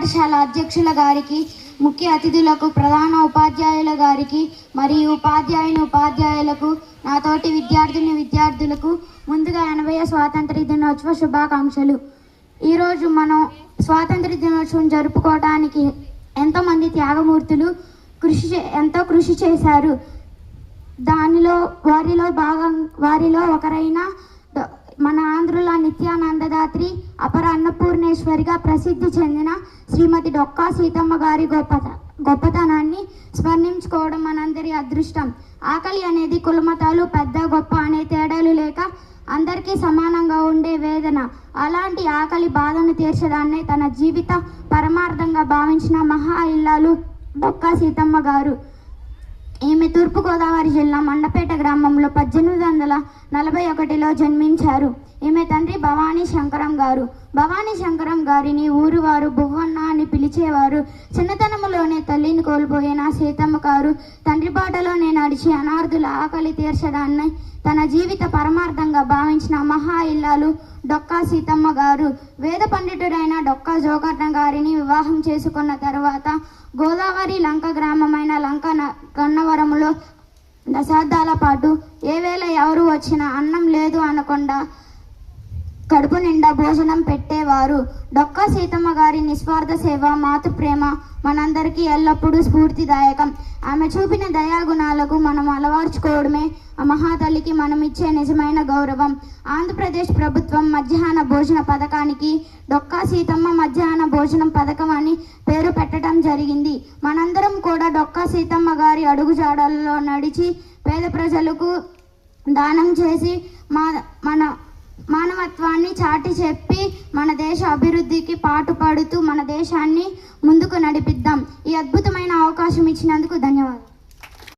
పాఠశాల అధ్యక్షుల గారికి, ముఖ్య అతిథులకు, ప్రధాన ఉపాధ్యాయుల గారికి మరియు ఉపాధ్యాయులకు, నాతోటి విద్యార్థులకు ముందుగా 80వ స్వాతంత్ర దినోత్సవ శుభాకాంక్షలు. ఈరోజు మనం స్వాతంత్ర దినోత్సవం జరుపుకోవడానికి ఎంతోమంది త్యాగమూర్తులు ఎంతో కృషి చేశారు. వారిలో ఒకరైన మన ఆంధ్రుల నిత్యానందదాత్రి, అపర అన్నపూర్ణేశ్వరిగా ప్రసిద్ధి చెందిన శ్రీమతి డొక్కా సీతమ్మ గారి గొప్పతనాన్ని స్మరించుకోవడం మనందరి అదృష్టం. ఆకలి అనేది కులమతాలు పెద్ద గొప్ప అనే తేడాలు లేక అందరికీ సమానంగా ఉండే వేదన. అలాంటి ఆకలి బాధను తీర్చడాన్నే తన జీవిత పరమార్థంగా భావించిన మహా ఇల్లాలు డొక్కా సీతమ్మ గారు. ఈమె తూర్పుగోదావరి జిల్లా మండపేట గ్రామంలో 1841లో జన్మించారు. ఈమె తండ్రి భవానీ శంకరం గారు. భవానీ శంకరం గారిని ఊరువారు బువ్వన్న అని పిలిచేవారు. చిన్నతనంలోనే తల్లిని కోల్పోయిన సీతమ్మ గారు తండ్రి బాటలోనే నడిచి అనార్థుల ఆకలి తీర్చడాన్ని తన జీవిత పరమార్థంగా భావించిన మహా ఇల్లాలు డొక్కా సీతమ్మ గారు. వేద పండితుడైన డొక్కా జోకర్ణ గారిని వివాహం చేసుకున్న తర్వాత గోదావరి లంక గ్రామమైన లంక గన్నవరంలో దశాబ్దాల పాటు ఏ వేళ ఎవరు వచ్చినా అన్నం లేదు అనకుండా కడుపు నిండా భోజనం పెట్టేవారు. డొక్కా సీతమ్మ గారి నిస్వార్థ సేవ, మాతృప్రేమ మనందరికీ ఎల్లప్పుడూ స్ఫూర్తిదాయకం. ఆమె చూపిన దయాగుణాలకు మనం అలవర్చుకోవడమే ఆ మహాతల్లికి మనం ఇచ్చే నిజమైన గౌరవం. ఆంధ్రప్రదేశ్ ప్రభుత్వం మధ్యాహ్న భోజన పథకానికి డొక్కా సీతమ్మ మధ్యాహ్న భోజనం పథకం అని పేరు పెట్టడం జరిగింది. మనందరం కూడా డొక్కా సీతమ్మ గారి అడుగుజాడల్లో నడిచి పేద ప్రజలకు దానం చేసి మన మానవత్వాన్ని చాటి చెప్పి మన దేశ అభివృద్ధికి పాటుపడుతూ మన దేశాన్ని ముందుకు నడిపిద్దాం. ఈ అద్భుతమైన అవకాశం ఇచ్చినందుకు ధన్యవాదాలు.